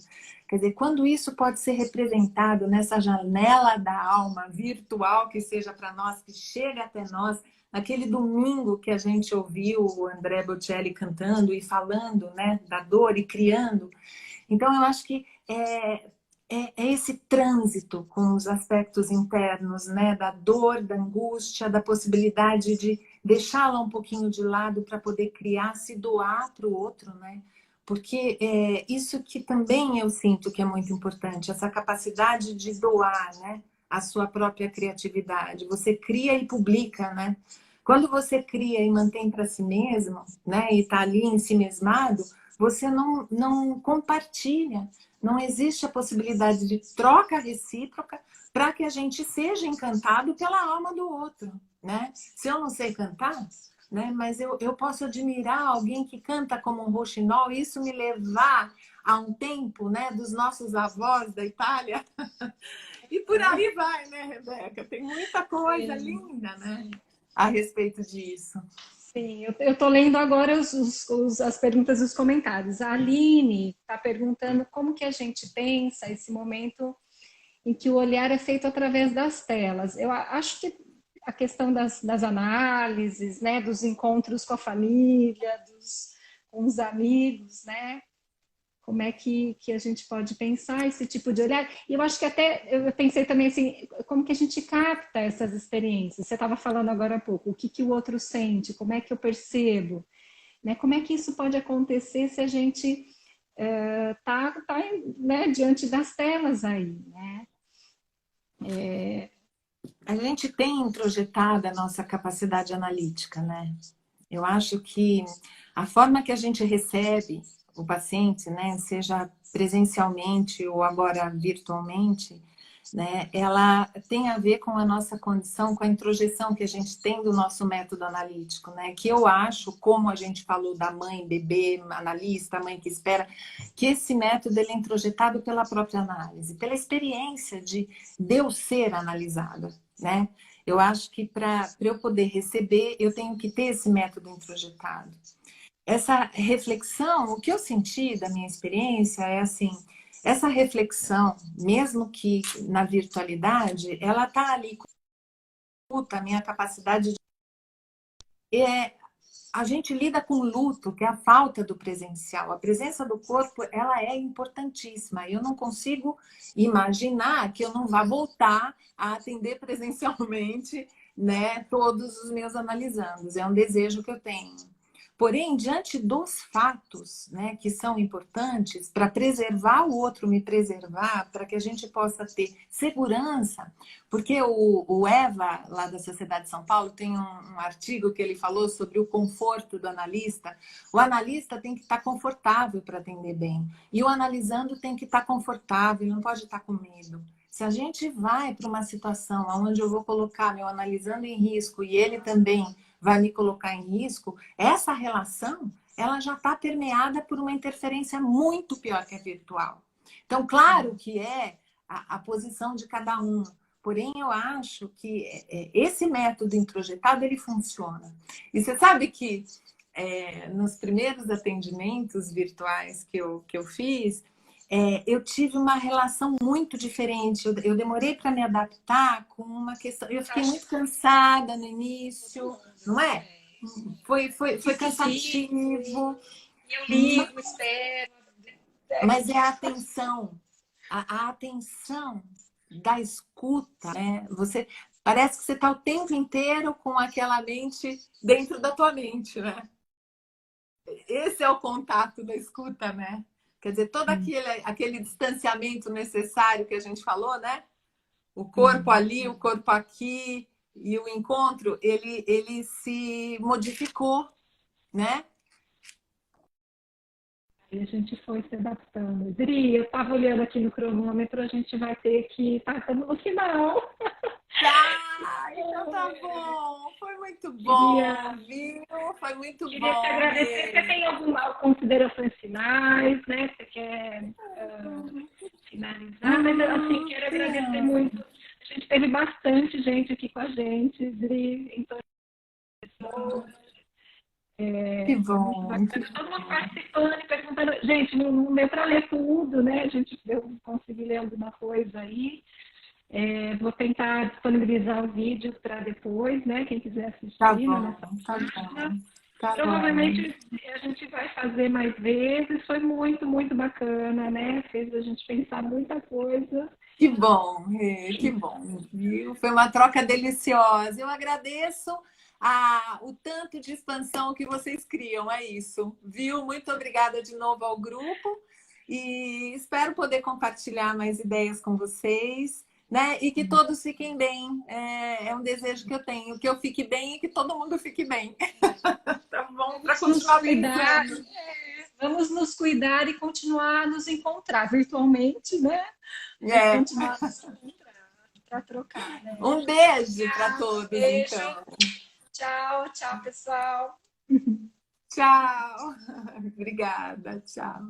quer dizer, quando isso pode ser representado nessa janela da alma virtual que seja para nós, que chega até nós, naquele domingo que a gente ouviu o André Bocelli cantando e falando, né, da dor e criando. Então, eu acho que é esse trânsito com os aspectos internos, né? Da dor, da angústia, da possibilidade de deixá-la um pouquinho de lado para poder criar, se doar para o outro, né? Porque é isso que também eu sinto que é muito importante, essa capacidade de doar, né? A sua própria criatividade. Você cria e publica, né? Quando você cria e mantém para si mesmo, né? E está ali em si mesmado, você não compartilha. Não existe a possibilidade de troca recíproca para que a gente seja encantado pela alma do outro, né? Se eu não sei cantar, né? Mas eu posso admirar alguém que canta como um rouxinol e isso me levar a um tempo, né? Dos nossos avós da Itália. E por aí vai, né, Rebeca? Tem muita coisa linda, né? A respeito disso.
Sim, eu estou lendo agora as perguntas e os comentários. A Aline está perguntando como que a gente pensa esse momento em que o olhar é feito através das telas. Eu acho que a questão das análises, né, dos encontros com a família, com os amigos, né? Como é que a gente pode pensar esse tipo de olhar? E eu acho que até, eu pensei também assim, como que a gente capta essas experiências? Você estava falando agora há pouco, o que o outro sente, como é que eu percebo? Né? Como é que isso pode acontecer se a gente tá, né, diante das telas aí, né?
A gente tem introjetado a nossa capacidade analítica, né? Eu acho que a forma que a gente recebe o paciente, né, seja presencialmente ou agora virtualmente, né, ela tem a ver com a nossa condição, com a introjeção que a gente tem do nosso método analítico, né, que eu acho, como a gente falou da mãe, bebê, analista, mãe que espera, que esse método ele é introjetado pela própria análise, pela experiência de eu ser analisada, né? Eu acho que para eu poder receber, eu tenho que ter esse método introjetado. Essa reflexão, o que eu senti da minha experiência é assim, essa reflexão, mesmo que na virtualidade, ela está ali com a minha capacidade de... A gente lida com luto, que é a falta do presencial. A presença do corpo, ela é importantíssima. Eu não consigo imaginar que eu não vá voltar a atender presencialmente, né, todos os meus analisandos. É um desejo que eu tenho. Porém, diante dos fatos, né, que são importantes para preservar o outro, me preservar, para que a gente possa ter segurança, porque o Eva, lá da Sociedade de São Paulo, tem um artigo que ele falou sobre o conforto do analista. O analista tem que estar confortável para atender bem, e o analisando tem que estar confortável, não pode estar com medo. Se a gente vai para uma situação onde eu vou colocar meu analisando em risco e ele também vai me colocar em risco, essa relação ela já está permeada por uma interferência muito pior que a virtual. Então, claro que é a posição de cada um, porém eu acho que esse método introjetado ele funciona. E você sabe que nos primeiros atendimentos virtuais que eu fiz, eu tive uma relação muito diferente. Eu demorei para me adaptar com uma questão. Eu fiquei muito cansada no início, não é? Foi cansativo.
Eu ligo, espero.
Mas é a atenção, a atenção da escuta, né? Você parece que você está o tempo inteiro com aquela mente dentro da tua mente, né? Esse é o contato da escuta, né? Quer dizer, todo aquele distanciamento necessário que a gente falou, né? O corpo ali, o corpo aqui e o encontro, ele se modificou, né?
E a gente foi se adaptando. Dri, eu estava olhando aqui no cronômetro, a gente vai ter que estar estamos no final.
Tá, então tá bom. Foi muito
Queria,
bom, viu? Foi muito
queria te
bom
agradecer. Você
mesmo.
tem algumas considerações finais, né? Você quer finalizar? Mas, assim, quero agradecer muito. A gente teve bastante gente aqui com a gente, Dri, então,
Que
foi muito
bom, que
bacana. Todo mundo participando e perguntando. Gente, não deu para ler tudo, né? A gente consegui ler alguma coisa aí. Vou tentar disponibilizar o vídeo para depois, né? Quem quiser
tá
assistir na
bom,
nossa
tá
página.
bom, tá bom.
Provavelmente a gente vai fazer mais vezes. Foi muito, muito bacana, né? Fez a gente pensar muita coisa.
Que bom, Rê, que bom, viu? Foi uma troca deliciosa. Eu agradeço o tanto de expansão que vocês criam, é isso, viu? Muito obrigada de novo ao grupo e espero poder compartilhar mais ideias com vocês, né? E que todos fiquem bem. É um desejo que eu tenho, que eu fique bem e que todo mundo fique bem. Tá bom? Para
Vamos nos
continuar
cuidar,
pensando.
vamos nos cuidar e continuar a nos encontrar virtualmente, né? Mas
É.
continuar a nos encontrar para trocar, né?
Um beijo para todos,
Beijo.
então.
Tchau, tchau, pessoal.
Tchau. Obrigada, tchau.